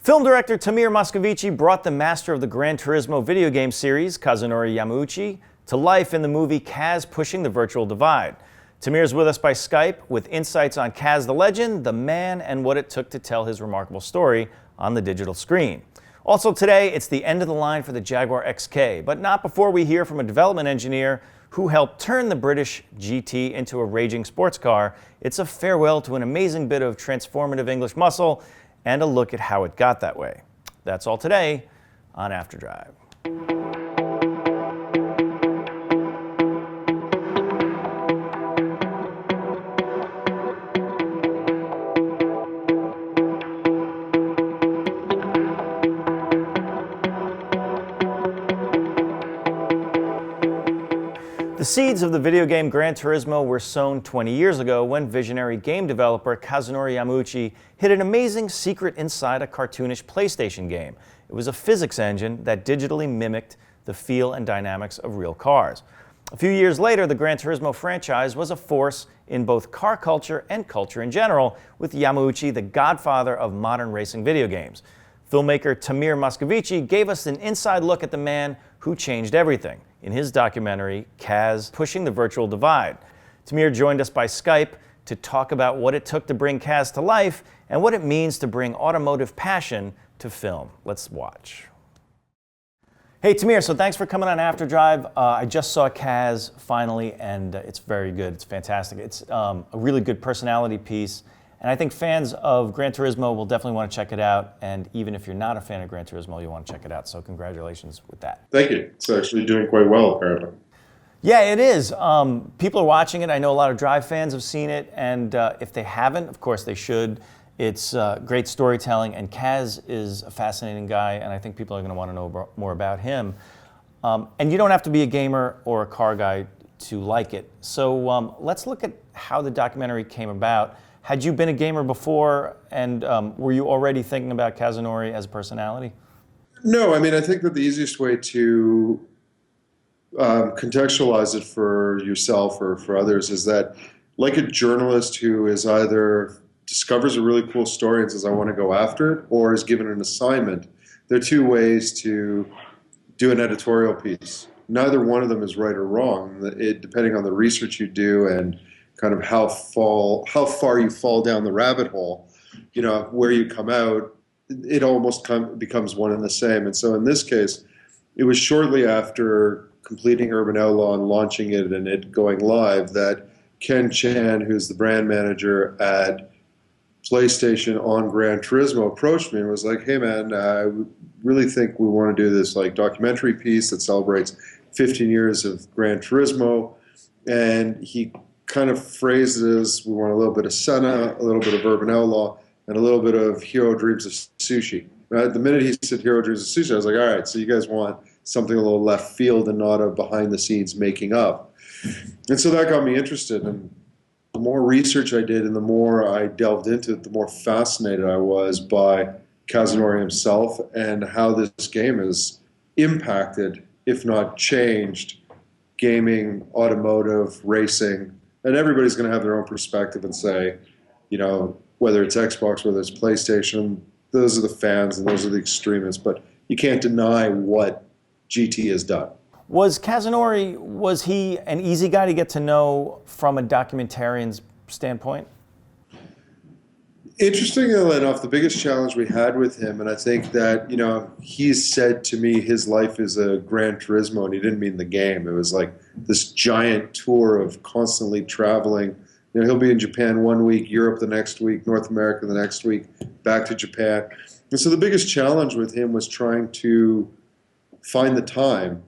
Film director Tamir Moscovici brought the master of the Gran Turismo video game series, Kazunori Yamauchi, to life in the movie Kaz Pushing the Virtual Divide. Tamir is with us by Skype with insights on Kaz the legend, the man, and what it took to tell his remarkable story on the digital screen. Also today, it's the end of the line for the Jaguar XK, but not before we hear from a development engineer who helped turn the British GT into a raging sports car. It's a farewell to an amazing bit of transformative English muscle and a look at how it got that way. That's all today on After Drive. The seeds of the video game Gran Turismo were sown 20 years ago when visionary game developer Kazunori Yamauchi hid an amazing secret inside a cartoonish PlayStation game. It was a physics engine that digitally mimicked the feel and dynamics of real cars. A few years later, the Gran Turismo franchise was a force in both car culture and culture in general, with Yamauchi the godfather of modern racing video games. Filmmaker Tamir Moscovici gave us an inside look at the man who changed everything in his documentary, Kaz Pushing the Virtual Divide. Tamir joined us by Skype to talk about what it took to bring Kaz to life and what it means to bring automotive passion to film. Let's watch. Hey Tamir, so thanks for coming on After Drive. I just saw Kaz finally, and it's very good. It's fantastic. It's a really good personality piece. And I think fans of Gran Turismo will definitely want to check it out. And even if you're not a fan of Gran Turismo, you'll want to check it out. So congratulations with that. Thank you. It's actually doing quite well, apparently. Yeah, it is. People are watching it. I know a lot of Drive fans have seen it. And if they haven't, of course they should. It's great storytelling. And Kaz is a fascinating guy. And I think people are going to want to know more about him. And you don't have to be a gamer or a car guy to like it. So let's look at how the documentary came about. Had you been a gamer before, and were you already thinking about Kazunori as a personality? No, I mean, I think that the easiest way to contextualize it for yourself or for others is that, like a journalist who is either discovers a really cool story and says, I want to go after it, or is given an assignment, there are two ways to do an editorial piece. Neither one of them is right or wrong, depending on the research you do and kind of how far you fall down the rabbit hole, you know, where you come out, it almost becomes one and the same. And so in this case, it was shortly after completing Urban Outlaw and launching it and it going live that Ken Chan, who's the brand manager at PlayStation on Gran Turismo, approached me and was like, hey man, I really think we want to do this like documentary piece that celebrates 15 years of Gran Turismo. And he kind of phrased it as, we want a little bit of Senna, a little bit of Urban Outlaw, and a little bit of Hero Dreams of Sushi. Right? The minute he said Hero Dreams of Sushi, I was like, all right, so you guys want something a little left field and not a behind-the-scenes making up. And so that got me interested. And the more research I did and the more I delved into it, the more fascinated I was by Kazunori himself and how this game has impacted, if not changed, gaming, automotive, racing. And everybody's going to have their own perspective and say, you know, whether it's Xbox, whether it's PlayStation, those are the fans and those are the extremists. But you can't deny what GT has done. Was Kazunori, was he an easy guy to get to know from a documentarian's standpoint? Interestingly enough, the biggest challenge we had with him, and I think that, you know, he's said to me his life is a Gran Turismo, and he didn't mean the game. It was like this giant tour of constantly traveling. You know, he'll be in Japan one week, Europe the next week, North America the next week, back to Japan. And so the biggest challenge with him was trying to find the time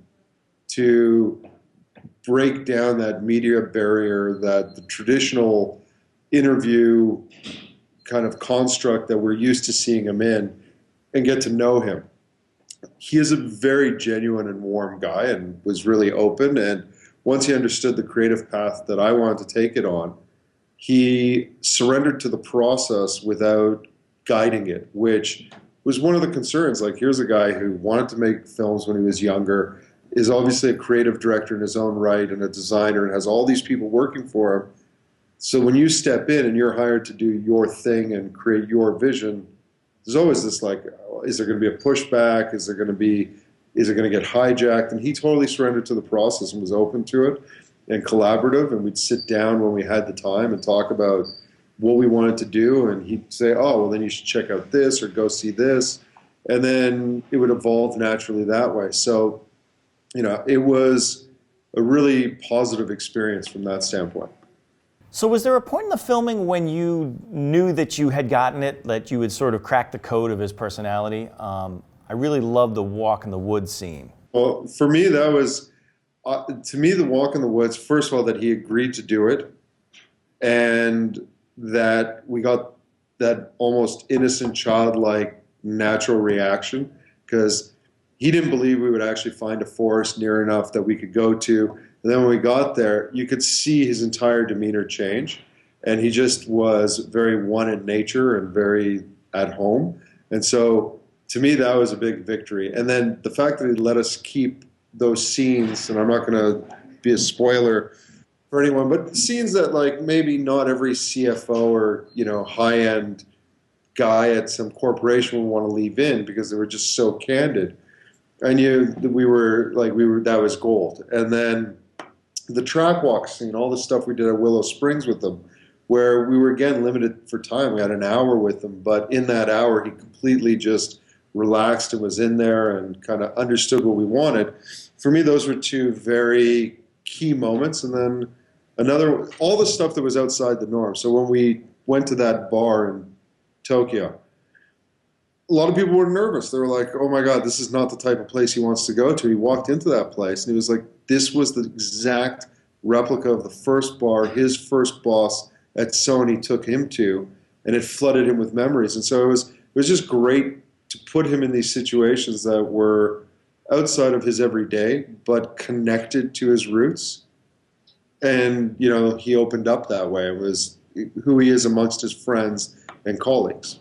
to break down that media barrier, that the traditional interview kind of construct that we're used to seeing him in, and get to know him. He is a very genuine and warm guy and was really open, and once he understood the creative path that I wanted to take it on, he surrendered to the process without guiding it, which was one of the concerns. Like, here's a guy who wanted to make films when he was younger, is obviously a creative director in his own right and a designer and has all these people working for him. So when you step in and you're hired to do your thing and create your vision, there's always this like, is there going to be a pushback? Is it going to get hijacked? And he totally surrendered to the process and was open to it and collaborative. And we'd sit down when we had the time and talk about what we wanted to do. And he'd say, oh, well, then you should check out this or go see this. And then it would evolve naturally that way. So, it was a really positive experience from that standpoint. So was there a point in the filming when you knew that you had gotten it, that you had sort of cracked the code of his personality? I really loved the walk in the woods scene. Well, for me, that was, to me, the walk in the woods, first of all, that he agreed to do it, and that we got that almost innocent, childlike, natural reaction, because he didn't believe we would actually find a forest near enough that we could go to. And then when we got there, you could see his entire demeanor change. And he just was very one in nature and very at home. And so to me, that was a big victory. And then the fact that he let us keep those scenes, and I'm not going to be a spoiler for anyone, but scenes that like maybe not every CFO or, high-end guy at some corporation would want to leave in because they were just so candid. I knew that that was gold. And then the track walk scene, all the stuff we did at Willow Springs with them, where we were again limited for time. We had an hour with them, but in that hour, he completely just relaxed and was in there and kind of understood what we wanted. For me, those were two very key moments. And then all the stuff that was outside the norm. So when we went to that bar in Tokyo, a lot of people were nervous. They were like, oh my God, this is not the type of place he wants to go to. He walked into that place and he was like, this was the exact replica of the first bar his first boss at Sony took him to, and it flooded him with memories. And so it was just great to put him in these situations that were outside of his everyday, but connected to his roots. And, he opened up that way. It was who he is amongst his friends and colleagues.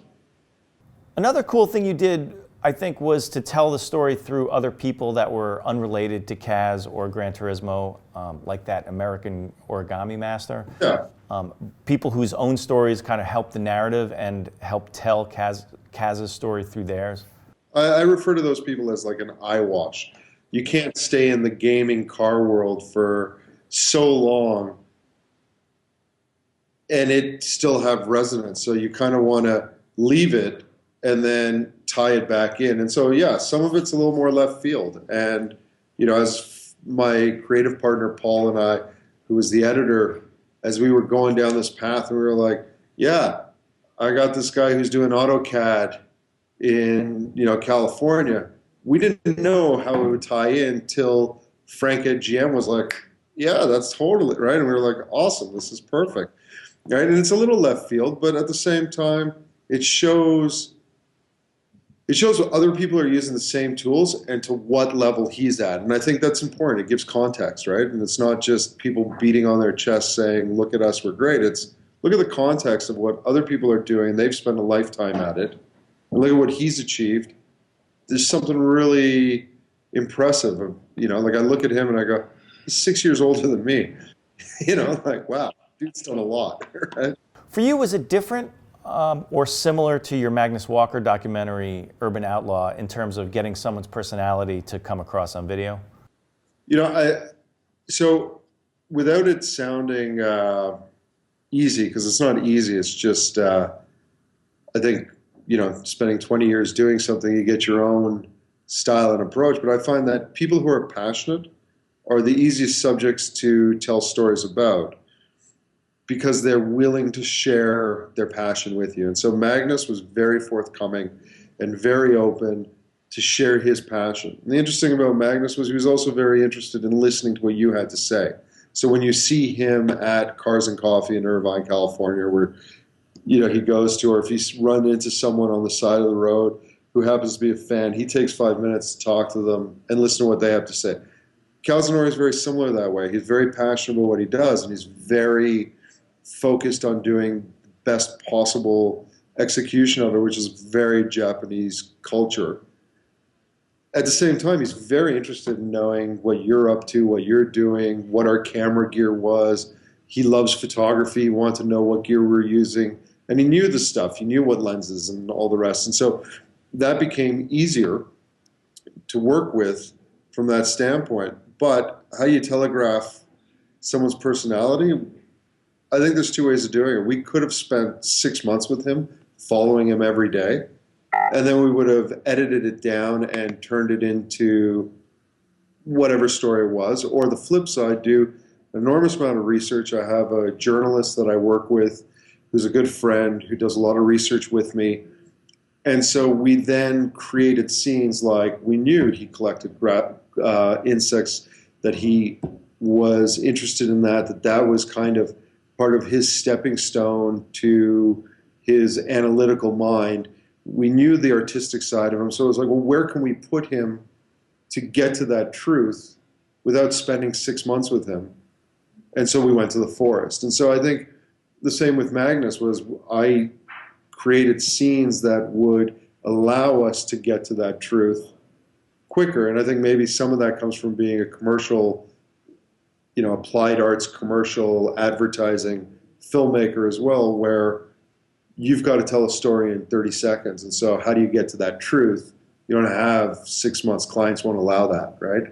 Another cool thing you did, I think, was to tell the story through other people that were unrelated to Kaz or Gran Turismo, like that American origami master. Yeah. People whose own stories kind of helped the narrative and helped tell Kaz's story through theirs. I refer to those people as like an eye wash. You can't stay in the gaming car world for so long and it still have resonance. So you kind of want to leave it and then tie it back in. And so, yeah, some of it's a little more left field. And, as my creative partner, Paul, and I, who was the editor, as we were going down this path, and we were like, yeah, I got this guy who's doing AutoCAD in, California. We didn't know how it would tie in till Frank at GM was like, yeah, that's totally right. And we were like, awesome, this is perfect. Right? And it's a little left field, but at the same time, it shows what other people are using the same tools and to what level he's at. And I think that's important. It gives context, right? And it's not just people beating on their chest saying, look at us, we're great. It's look at the context of what other people are doing. They've spent a lifetime at it. And look at what he's achieved. There's something really impressive. Like I look at him and I go, he's 6 years older than me. Like, wow, dude's done a lot. Right? For you, was it different or similar to your Magnus Walker documentary, Urban Outlaw, in terms of getting someone's personality to come across on video? So without it sounding easy, because it's not easy, it's just, I think, spending 20 years doing something, you get your own style and approach. But I find that people who are passionate are the easiest subjects to tell stories about, because they're willing to share their passion with you. And so Magnus was very forthcoming and very open to share his passion. And the interesting about Magnus was he was also very interested in listening to what you had to say. So when you see him at Cars and Coffee in Irvine, California, where he goes to, or if he's run into someone on the side of the road who happens to be a fan, he takes 5 minutes to talk to them and listen to what they have to say. Kazunori is very similar that way. He's very passionate about what he does, and he's very focused on doing the best possible execution of it, which is very Japanese culture. At the same time, he's very interested in knowing what you're up to, what you're doing, what our camera gear was. He loves photography. He wanted to know what gear we're using, And he knew the stuff. He knew what lenses and all the rest. And so that became easier to work with from that standpoint. But how you telegraph someone's personality, I think there's two ways of doing it. We could have spent 6 months with him, following him every day, and then we would have edited it down and turned it into whatever story it was. Or the flip side, do an enormous amount of research. I have a journalist that I work with who's a good friend who does a lot of research with me. And so we then created scenes like we knew he collected insects, that he was interested in that was kind of part of his stepping stone to his analytical mind. We knew the artistic side of him. So it was like, well, where can we put him to get to that truth without spending 6 months with him? And so we went to the forest. And so I think the same with Magnus was I created scenes that would allow us to get to that truth quicker. And I think maybe some of that comes from being a commercial, applied arts, commercial advertising filmmaker as well, where you've got to tell a story in 30 seconds. And so how do you get to that truth? You don't have 6 months. Clients won't allow that, right?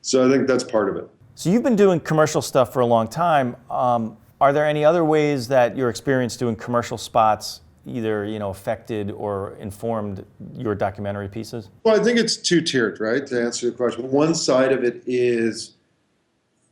So I think that's part of it. So you've been doing commercial stuff for a long time. Are there any other ways that your experience doing commercial spots either affected or informed your documentary pieces? Well, I think it's two-tiered, right, to answer your question. One side of it is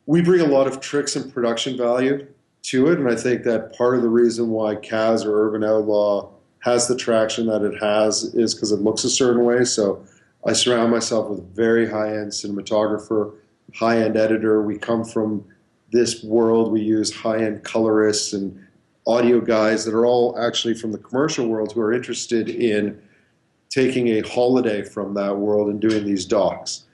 we bring a lot of tricks and production value to it, and I think that part of the reason why Kaz or Urban Outlaw has the traction that it has is because it looks a certain way. So I surround myself with a very high-end cinematographer, high-end editor. We come from this world. We use high-end colorists and audio guys that are all actually from the commercial world who are interested in taking a holiday from that world and doing these docs.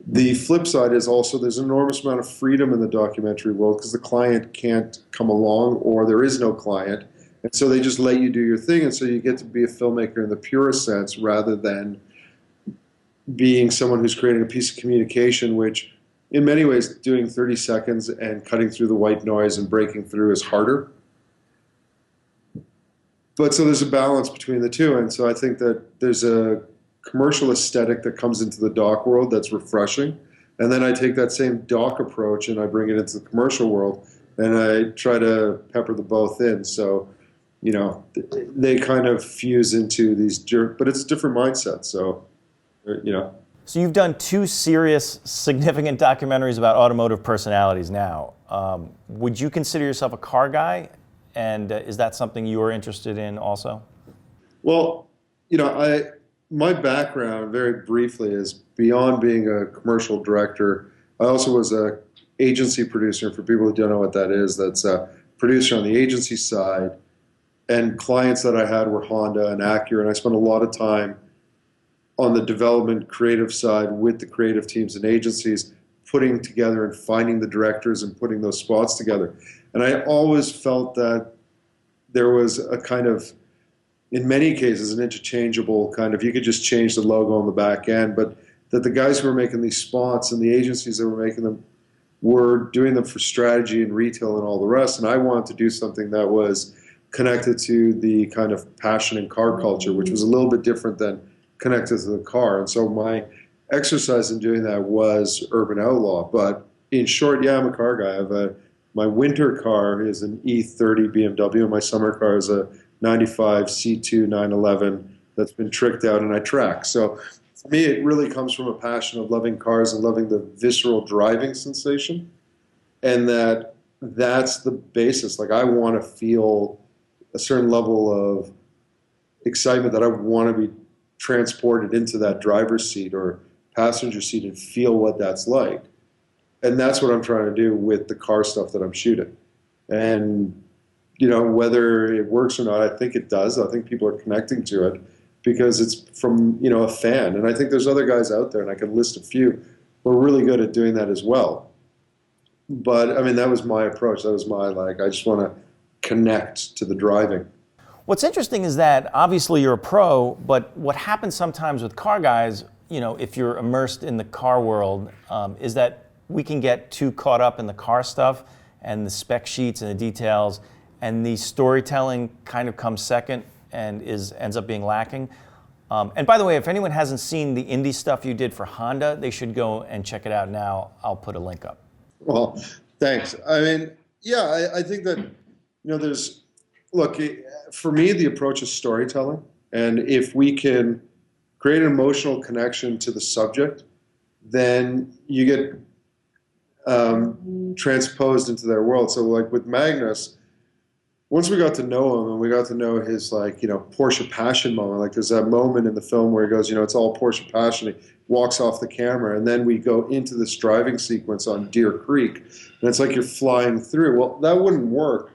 The flip side is also there's an enormous amount of freedom in the documentary world because the client can't come along or there is no client. And so they just let you do your thing. And so you get to be a filmmaker in the purest sense rather than being someone who's creating a piece of communication, which in many ways doing 30 seconds and cutting through the white noise and breaking through is harder. But so there's a balance between the two. And so I think that there's a commercial aesthetic that comes into the doc world that's refreshing. And then I take that same doc approach and I bring it into the commercial world and I try to pepper the both in. So, they kind of fuse into these, but it's a different mindset. So, So you've done 2 serious, significant documentaries about automotive personalities now. Would you consider yourself a car guy? And is that something you are interested in also? Well, my background, very briefly, is beyond being a commercial director. I also was a agency producer. For people who don't know what that is, that's a producer on the agency side. And clients that I had were Honda and Acura, and I spent a lot of time on the development creative side with the creative teams and agencies, putting together and finding the directors and putting those spots together. And I always felt that there was a kind of, in many cases, an interchangeable kind of, you could just change the logo on the back end, but that the guys who were making these spots and the agencies that were making them were doing them for strategy and retail and all the rest. And I wanted to do something that was connected to the kind of passion in car culture, which was a little bit different than connected to the car. And so my exercise in doing that was Urban Outlaw. But in short, yeah, I'm a car guy. My winter car is an E30 BMW, and my summer car is a 95 C2 911 that's been tricked out and I track. So for me, it really comes from a passion of loving cars and loving the visceral driving sensation. And that's the basis. Like I want to feel a certain level of excitement that I want to be transported into that driver's seat or passenger seat and feel what that's like. And that's what I'm trying to do with the car stuff that I'm shooting. And, whether it works or not, I think it does. I think people are connecting to it because it's from, a fan. And I think there's other guys out there, and I can list a few, who are really good at doing that as well. But, I mean, that was my approach. That was my, I just want to connect to the driving. What's interesting is that obviously you're a pro, but what happens sometimes with car guys, if you're immersed in the car world, is that we can get too caught up in the car stuff and the spec sheets and the details and the storytelling kind of comes second and ends up being lacking. And by the way, if anyone hasn't seen the Indy stuff you did for Honda, they should go and check it out now. I'll put a link up. Well, thanks. I mean, yeah, I think that, look, for me, the approach is storytelling. And if we can create an emotional connection to the subject, then you get transposed into their world. So like with Magnus, once we got to know him and we got to know his Porsche passion moment, like there's that moment in the film where he goes, it's all Porsche passion. He walks off the camera, and then we go into this driving sequence on Deer Creek, and it's like you're flying through. Well, that wouldn't work.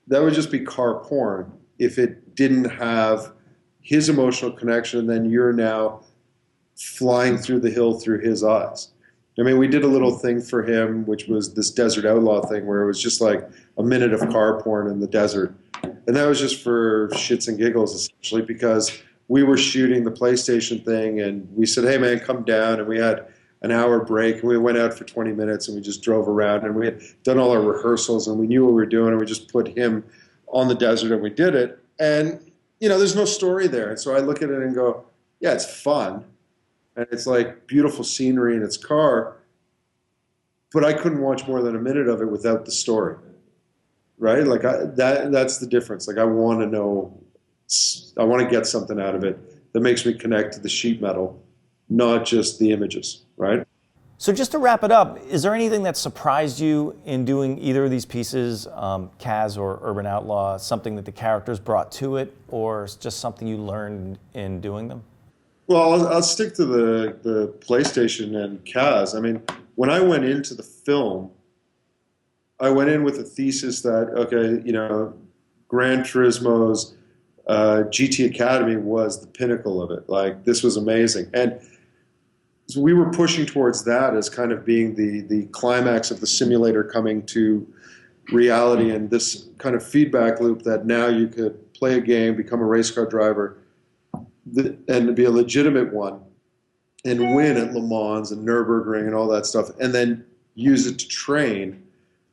That would just be car porn if it didn't have his emotional connection, and then you're now flying through the hill through his eyes. I mean, we did a little thing for him, which was this Desert Outlaw thing, where it was just like a minute of car porn in the desert. And that was just for shits and giggles, essentially, because we were shooting the PlayStation thing, and we said, hey, man, come down. And we had an hour break, and we went out for 20 minutes, and we just drove around. And we had done all our rehearsals, and we knew what we were doing, and we just put him on the desert, and we did it. And, there's no story there. And so I look at it and go, yeah, it's fun. And it's like beautiful scenery in its car, but I couldn't watch more than a minute of it without the story, right? Like that's the difference. Like I want to know, I want to get something out of it that makes me connect to the sheet metal, not just the images, right? So just to wrap it up, is there anything that surprised you in doing either of these pieces, Kaz or Urban Outlaw, something that the characters brought to it, or just something you learned in doing them? Well, I'll stick to the PlayStation and Kaz. I mean, when I went into the film, I went in with a thesis that, okay, Gran Turismo's GT Academy was the pinnacle of it. Like, this was amazing. And so we were pushing towards that as kind of being the climax of the simulator coming to reality, and this kind of feedback loop that now you could play a game, become a race car driver, and be a legitimate one, and win at Le Mans and Nürburgring and all that stuff, and then use it to train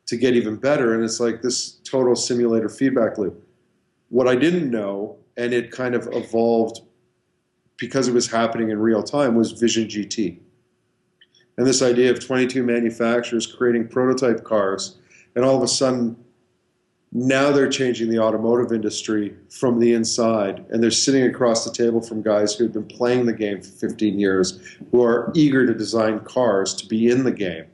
to get even better. And it's like this total simulator feedback loop. What I didn't know, and it kind of evolved because it was happening in real time, was Vision GT. And this idea of 22 manufacturers creating prototype cars, and all of a sudden, now they're changing the automotive industry from the inside, and they're sitting across the table from guys who have been playing the game for 15 years, who are eager to design cars to be in the game.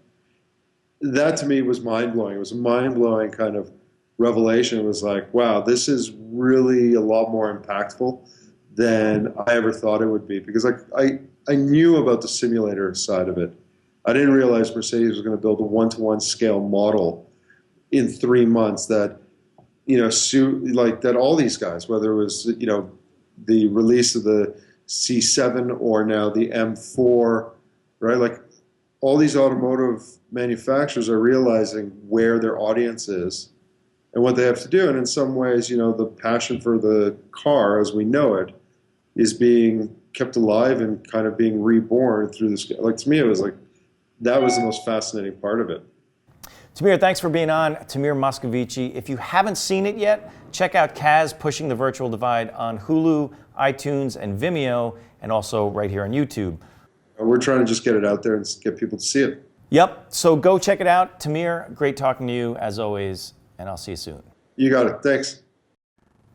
That to me was mind-blowing. It was a mind-blowing kind of revelation. It was like, wow, this is really a lot more impactful than I ever thought it would be, because I knew about the simulator side of it. I didn't realize Mercedes was going to build a one-to-one scale model in 3 months that that all these guys, whether it was, the release of the C7 or now the M4, right? Like all these automotive manufacturers are realizing where their audience is and what they have to do. And in some ways, the passion for the car as we know it is being kept alive and kind of being reborn through this. Like to me, it was like, that was the most fascinating part of it. Tamir, thanks for being on. Tamir Moscovici. If you haven't seen it yet, check out Kaz Pushing the Virtual Divide on Hulu, iTunes, and Vimeo, and also right here on YouTube. We're trying to just get it out there and get people to see it. Yep, so go check it out. Tamir, great talking to you as always, and I'll see you soon. You got it. Thanks.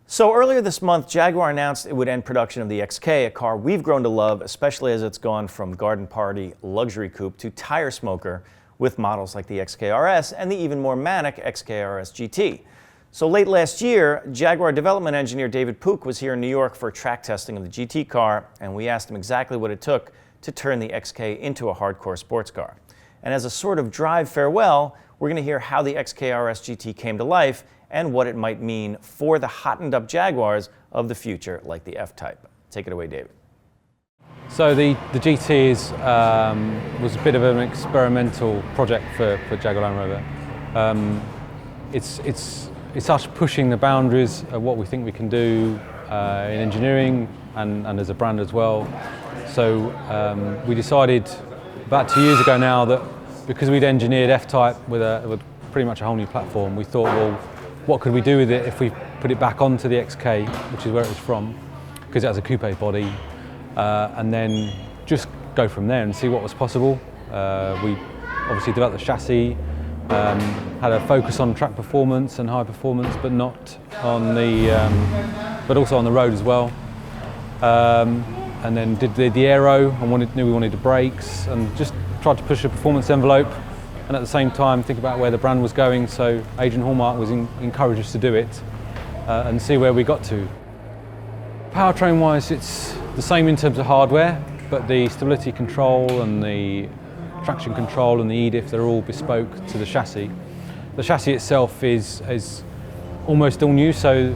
So earlier this month, Jaguar announced it would end production of the XK, a car we've grown to love, especially as it's gone from garden party luxury coupe to tire smoker, with models like the XKR-S and the even more manic XKR-S GT. So late last year, Jaguar development engineer David Pook was here in New York for track testing of the GT car, and we asked him exactly what it took to turn the XK into a hardcore sports car. And as a sort of drive farewell, we're going to hear how the XKR-S GT came to life and what it might mean for the hottened up Jaguars of the future, like the F-Type. Take it away, David. So the GT was a bit of an experimental project for Jaguar Land Rover. It's us pushing the boundaries of what we think we can do in engineering and as a brand as well. So we decided about 2 years ago now that because we'd engineered F-Type with pretty much a whole new platform, we thought, well, what could we do with it if we put it back onto the XK, which is where it was from, because it has a coupe body, and then just go from there and see what was possible. We obviously developed the chassis, had a focus on track performance and high performance, but not on but also on the road as well. And then did the aero and knew we wanted the brakes, and just tried to push the performance envelope, and at the same time think about where the brand was going. So Adrian Hallmark was encouraged us to do it and see where we got to. Powertrain wise, it's the same in terms of hardware, but the stability control and the traction control and the EDIF, they're all bespoke to the chassis. The chassis itself is almost all new, so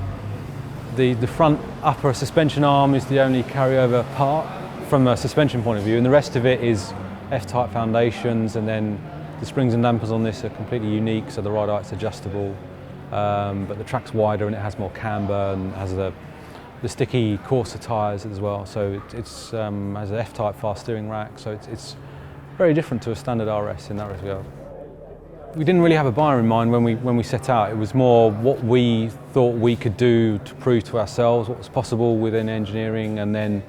the front upper suspension arm is the only carryover part from a suspension point of view, and the rest of it is F-type foundations, and then the springs and dampers on this are completely unique, so the ride height's adjustable, but the track's wider and it has more camber and has the sticky coarser tyres as well, so it's has an F-type fast steering rack, so it's very different to a standard RS in that regard. We didn't really have a buyer in mind when we set out. It was more what we thought we could do to prove to ourselves what was possible within engineering, and then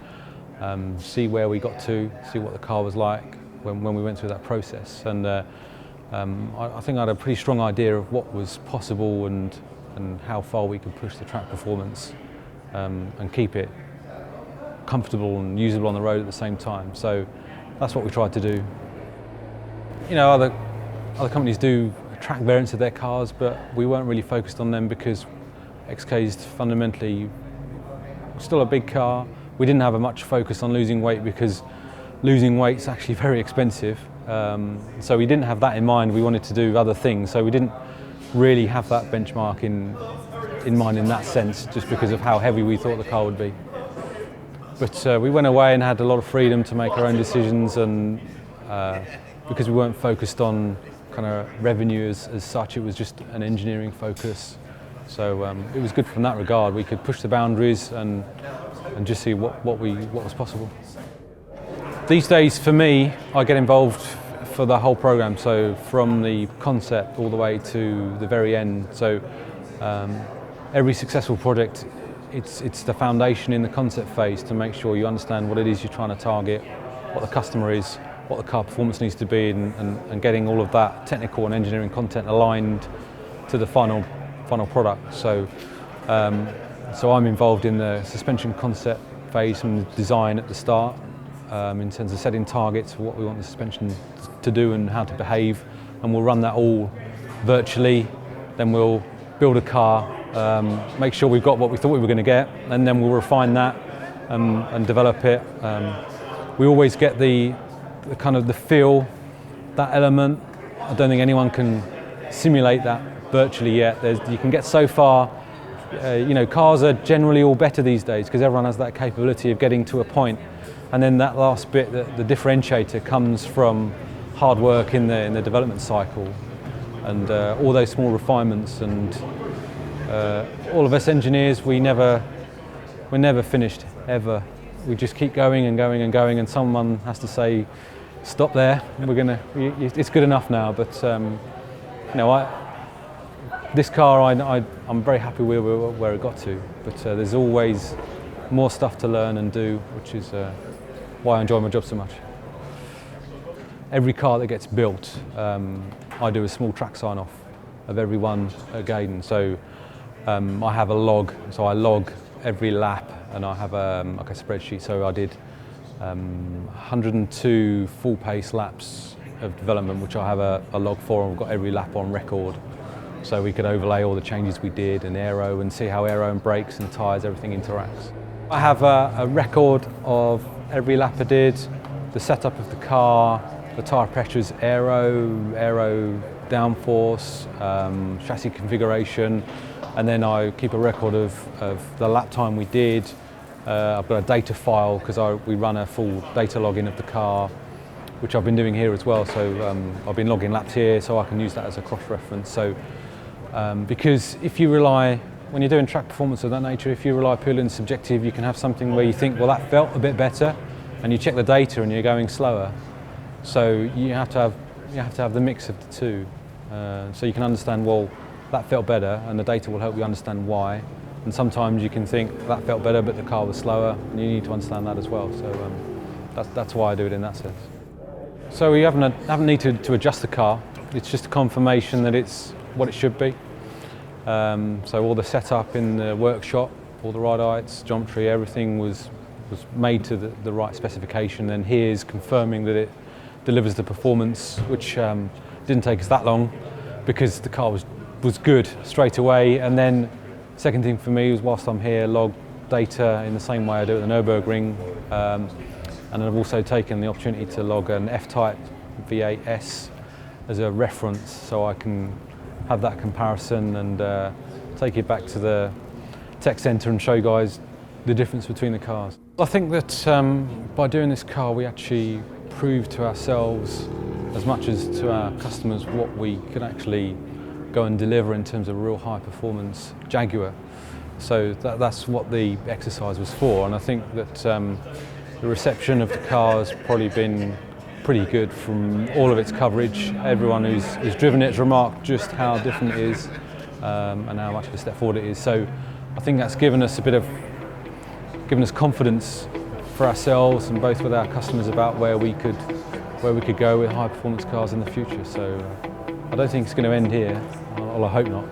see where we got to, see what the car was like when we went through that process. And I think I had a pretty strong idea of what was possible and how far we could push the track performance and keep it comfortable and usable on the road at the same time. So that's what we tried to do. You know, other companies do track variants of their cars, but we weren't really focused on them because XK is fundamentally still a big car. We didn't have much focus on losing weight because losing weight's actually very expensive. So we didn't have that in mind. We wanted to do other things, so we didn't really have that benchmark in mind in that sense, just because of how heavy we thought the car would be. But we went away and had a lot of freedom to make our own decisions, and because we weren't focused on kind of revenue as such, it was just an engineering focus. So it was good from that regard. We could push the boundaries and just see what was possible. These days, for me, I get involved for the whole program. So from the concept all the way to the very end. So every successful project, it's the foundation in the concept phase to make sure you understand what it is you're trying to target, what the customer is, what the car performance needs to be, and getting all of that technical and engineering content aligned to the final product. So so I'm involved in the suspension concept phase from the design at the start, in terms of setting targets for what we want the suspension to do and how to behave, and we'll run that all virtually. Then we'll build a car, make sure we've got what we thought we were going to get, and then we'll refine that and develop it. We always get the kind of the feel, that element. I don't think anyone can simulate that virtually yet. You can get so far. You know, cars are generally all better these days because everyone has that capability of getting to a point, and then that last bit, the differentiator, comes from hard work in the development cycle, and all those small refinements. And all of us engineers, we're never finished ever. We just keep going and going and going, and someone has to say, "Stop there. It's good enough now." But you know, this car, I'm very happy where it got to. But there's always more stuff to learn and do, which is why I enjoy my job so much. Every car that gets built, I do a small track sign-off of every one at Gaydon. So I have a log, so I log every lap, and I have like a spreadsheet. So I did 102 full pace laps of development, which I have a log for, and we've got every lap on record. So we could overlay all the changes we did and aero, and see how aero and brakes and tyres, everything interacts. I have a record of every lap I did, the setup of the car, the tyre pressures, aero downforce, chassis configuration, and then I keep a record of the lap time we did. I've got a data file because we run a full data logging of the car, which I've been doing here as well. So I've been logging laps here, so I can use that as a cross-reference. So because if you rely, when you're doing track performance of that nature, if you rely purely on subjective, you can have something where you think, well, that felt a bit better, and you check the data and you're going slower. So you have to have the mix of the two, so you can understand, well, that felt better, and the data will help you understand why. And sometimes you can think that felt better, but the car was slower, and you need to understand that as well. So that's why I do it in that sense. So we haven't needed to adjust the car. It's just a confirmation that it's what it should be. So all the setup in the workshop, all the ride heights, geometry, everything was made to the right specification. And here's confirming that it delivers the performance, which didn't take us that long because the car was good straight away. And then second thing for me was, whilst I'm here, log data in the same way I do at the Nürburgring. And I've also taken the opportunity to log an F-Type V8S as a reference, so I can have that comparison and take it back to the tech centre and show guys the difference between the cars. I think that by doing this car, we actually proved to ourselves, as much as to our customers, what we could actually go and deliver in terms of real high performance Jaguar. So that's what the exercise was for, and I think that the reception of the car has probably been pretty good from all of its coverage. Everyone who's driven it has remarked just how different it is and how much of a step forward it is. So I think that's given us confidence for ourselves and both with our customers about where we could go with high performance cars in the future. So I don't think it's going to end here, well, I hope not.